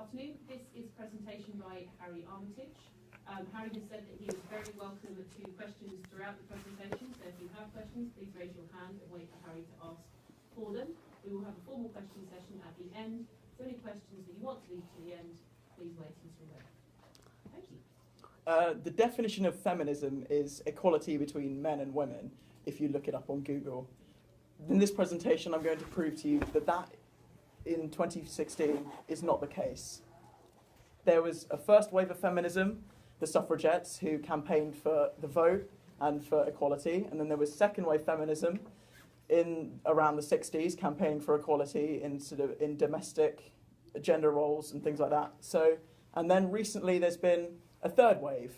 afternoon. This is a presentation by Harry Armitage. Harry has said that he is very welcome to questions throughout the presentation, so if you have questions, please raise your hand and wait for Harry to ask for them. We will have a formal question session at the end, so any questions that you want to leave to the end, please wait until then. Thank you. The definition of feminism is equality between men and women, if you look it up on Google. In this presentation, I'm going to prove to you that that in 2016 is not the case. There was a first wave of feminism, the suffragettes who campaigned for the vote and for equality, and then there was second wave feminism in around the 60s, campaigning for equality in domestic gender roles and things like that. So, and then recently there's been a third wave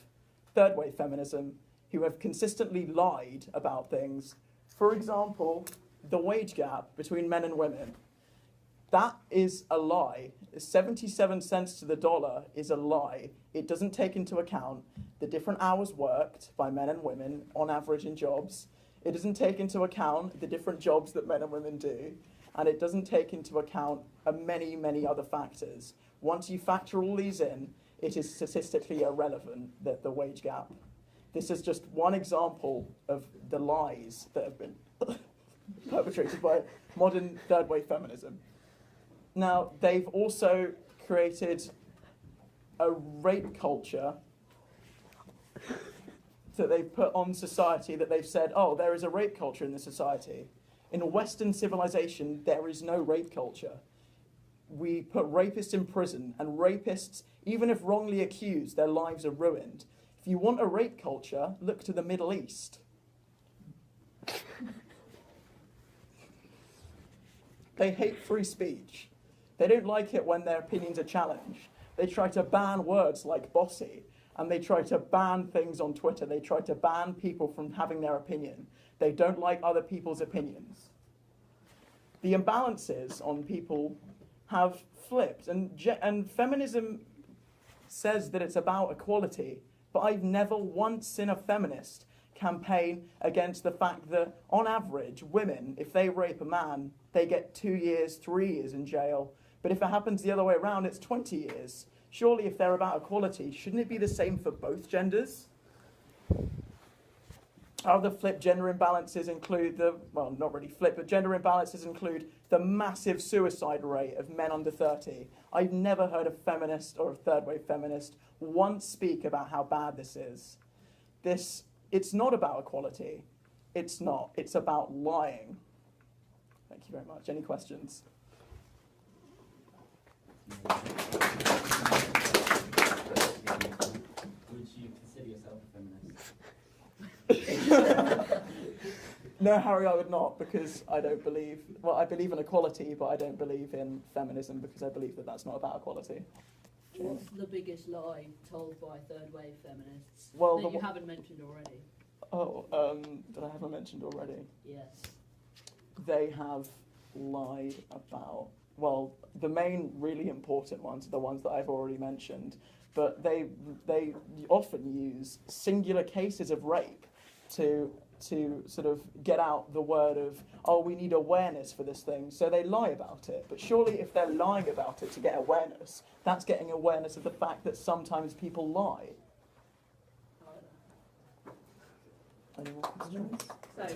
feminism, who have consistently lied about things. For example, the wage gap between men and women. That is a lie. 77 cents to the dollar is a lie. It doesn't take into account the different hours worked by men and women on average in jobs. It doesn't take into account the different jobs that men and women do. And it doesn't take into account many, many other factors. Once you factor all these in, it is statistically irrelevant that the wage gap. This is just one example of the lies that have been perpetrated by modern third wave feminism. Now, they've also created a rape culture that they've put on society, that they've said, oh, there is a rape culture in this society. In a Western civilization, there is no rape culture. We put rapists in prison, and rapists, even if wrongly accused, their lives are ruined. If you want a rape culture, look to the Middle East. They hate free speech. They don't like it when their opinions are challenged. They try to ban words like bossy, and they try to ban things on Twitter. They try to ban people from having their opinion. They don't like other people's opinions. The imbalances on people have flipped, and feminism says that it's about equality, but I've never once seen a feminist campaign against the fact that, on average, women, if they rape a man, they get 2 years, 3 years in jail. But if it happens the other way around, it's 20 years. Surely, if they're about equality, shouldn't it be the same for both genders? Other flipped gender imbalances include well, not really flipped, but gender imbalances include the massive suicide rate of men under 30. I've never heard a feminist or a third wave feminist once speak about how bad this is. It's not about equality. It's not. It's about lying. Thank you very much. Any questions? Would you consider yourself a feminist? No, Harry, I would not, because I don't believe... Well, I believe in equality, but I don't believe in feminism, because I believe that that's not about equality. What's the biggest lie told by third wave feminists Well, that you haven't mentioned already? Oh, that I haven't mentioned already? Yes. They have lied about... Well, the main really important ones are the ones that I've already mentioned, but they often use singular cases of rape to sort of get out the word of, oh, we need awareness for this thing, so they lie about it. But surely if they're lying about it to get awareness, that's getting awareness of the fact that sometimes people lie. Any more questions? So,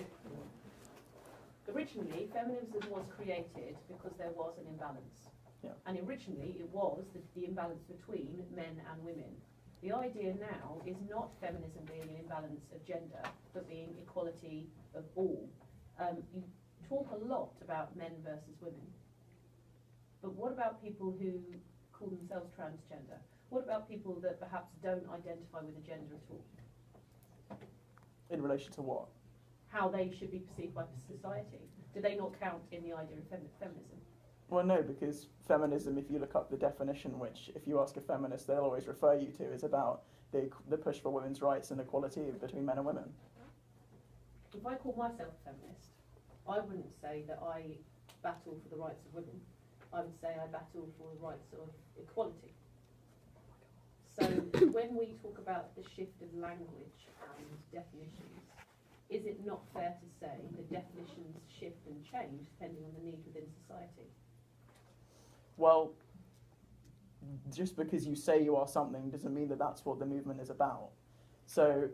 originally, feminism was created because there was an imbalance. Yeah. And originally, it was the imbalance between men and women. The idea now is not feminism being an imbalance of gender, but being equality of all. You talk a lot about men versus women, but what about people who call themselves transgender? What about people that perhaps don't identify with a gender at all? In relation to what? How they should be perceived by society. Do they not count in the idea of feminism? Well, no, because feminism, if you look up the definition, which if you ask a feminist, they'll always refer you to, is about the push for women's rights and equality between men and women. If I call myself a feminist, I wouldn't say that I battle for the rights of women. I would say I battle for the rights of equality. So when we talk about the shift of language and definitions, is it not fair to say that definitions shift and change depending on the need within society? Well, just because you say you are something doesn't mean that that's what the movement is about. So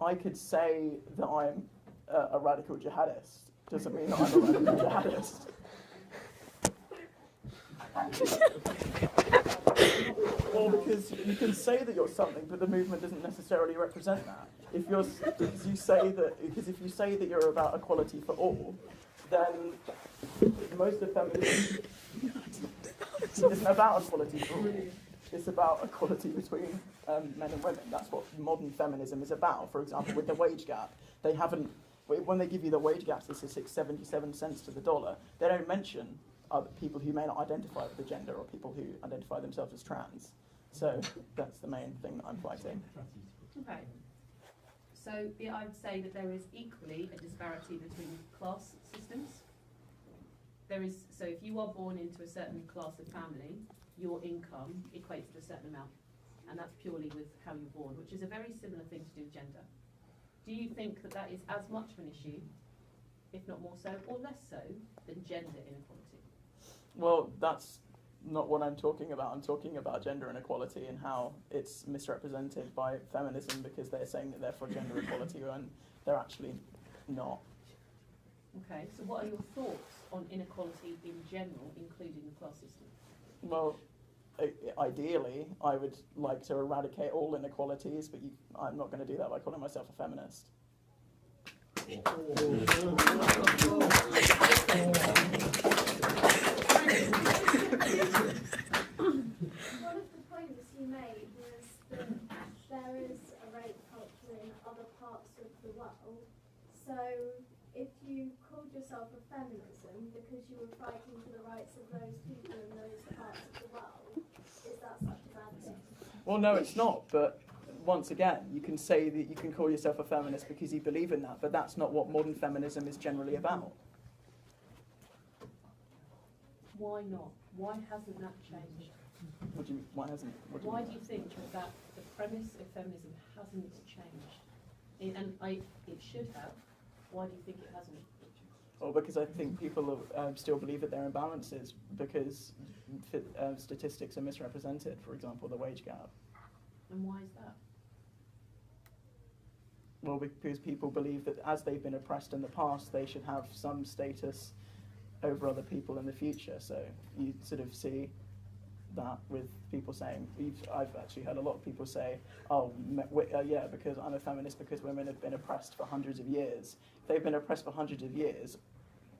I could say that I'm a radical jihadist, doesn't mean that I'm a radical jihadist. Well, because you can say that you're something, but the movement doesn't necessarily represent that. If you say that you're about equality for all, then most of feminism isn't about equality for all. It's about equality between men and women. That's what modern feminism is about. For example, with the wage gap, they haven't. When they give you the wage gap statistics, 77 cents to the dollar, they don't mention other people who may not identify with the gender or people who identify themselves as trans. So that's the main thing that I'm fighting. Okay. So I would say that there is equally a disparity between class systems. So if you are born into a certain class of family, your income equates to a certain amount. And that's purely with how you're born, which is a very similar thing to do with gender. Do you think that that is as much of an issue, if not more so, or less so, than gender inequality? Well, that's not what I'm talking about. I'm talking about gender inequality and how it's misrepresented by feminism because they're saying that they're for gender equality when they're actually not. Okay, so what are your thoughts on inequality in general, including the class system? Well, ideally, I would like to eradicate all inequalities, but I'm not going to do that by calling myself a feminist. One of the points you made was that there is a rape culture in other parts of the world. So if you called yourself a feminism because you were fighting for the rights of those people in those parts of the world, is that such a bad thing? Well, no, it's not, but once again, you can say that you can call yourself a feminist because you believe in that, but that's not what modern feminism is generally about. Why not? Why hasn't that changed? What do you mean? Why hasn't? Why do you think that the premise of feminism hasn't changed? It should have. Why do you think it hasn't? Well, because I think people still believe that there are imbalances because statistics are misrepresented, for example, the wage gap. And why is that? Well, because people believe that as they've been oppressed in the past, they should have some status over other people in the future. So you sort of see that with people saying, I've actually heard a lot of people say, yeah, because I'm a feminist because women have been oppressed for hundreds of years. If they've been oppressed for hundreds of years,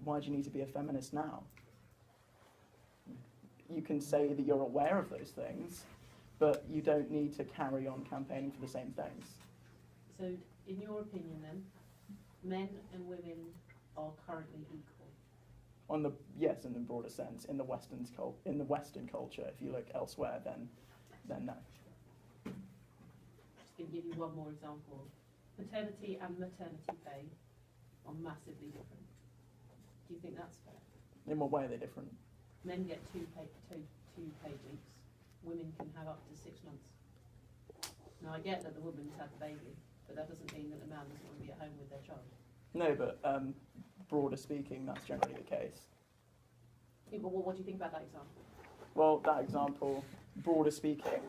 why do you need to be a feminist now? You can say that you're aware of those things, but you don't need to carry on campaigning for the same things. So, in your opinion then, men and women are currently equal? Yes, in the broader sense. In the Western culture, if you look elsewhere, then no. Just going to give you one more example. Paternity and maternity pay are massively different. Do you think that's fair? In what way are they different? Men get two paid weeks. Women can have up to 6 months. Now I get that the woman's had the baby, but that doesn't mean that the man doesn't want to be at home with their child. No, but broader speaking, that's generally the case. Yeah, but what do you think about that example? Well, that example, broader speaking,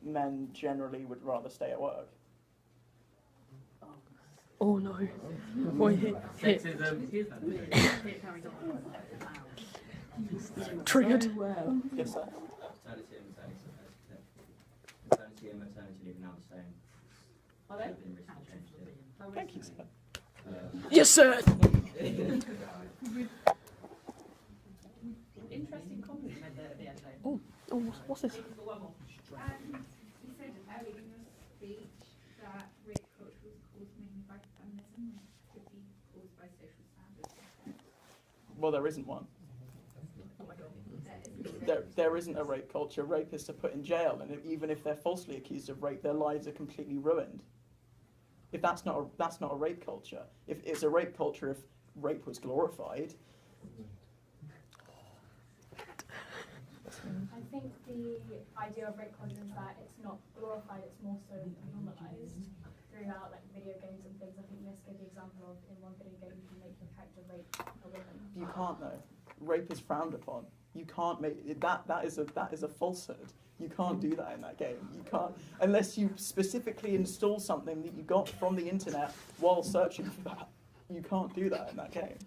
men generally would rather stay at work. Oh no. Wait, hit. Sexism. Triggered. Yes, sir. Paternity and maternity leave are now the same. Are they? Have been recently changed, yeah. How Thank you, recently? sir. Yes, sir. Interesting compliment at the end there. Oh, what's this? One more. You said earlier in your speech that rape culture was caused mainly by feminism and could be caused by social standards. Well, there isn't one. There isn't a rape culture. Rapists are put in jail, and even if they're falsely accused of rape, their lives are completely ruined. If that's not a rape culture. If it's a rape culture, if rape was glorified. I think the idea of rape culture is that it's not glorified, it's more so normalised throughout like video games and things. I think Miss gave the example of in one video game you can make your character rape a woman. You can't though. Rape is frowned upon. You can't make that is a falsehood. You can't do that in that game. You can't, unless you specifically install something that you got from the internet while searching for that. You can't do that in that game.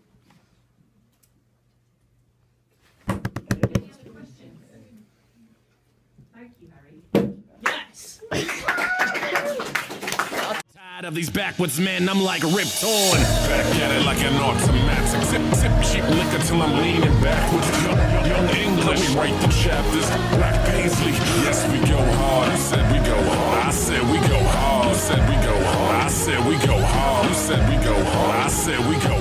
Any other questions? Thank you, Harry. Yes! Tired of these backwards men, I'm like ripped on. Back at it like an automatic. Sip cheap liquor till I'm leaning backwards. Young English, we write the chapters. Black Paisley, yes we go hard. I said we go hard. I said we go hard. I said we go hard. I said we go hard. You said we go hard. I said we go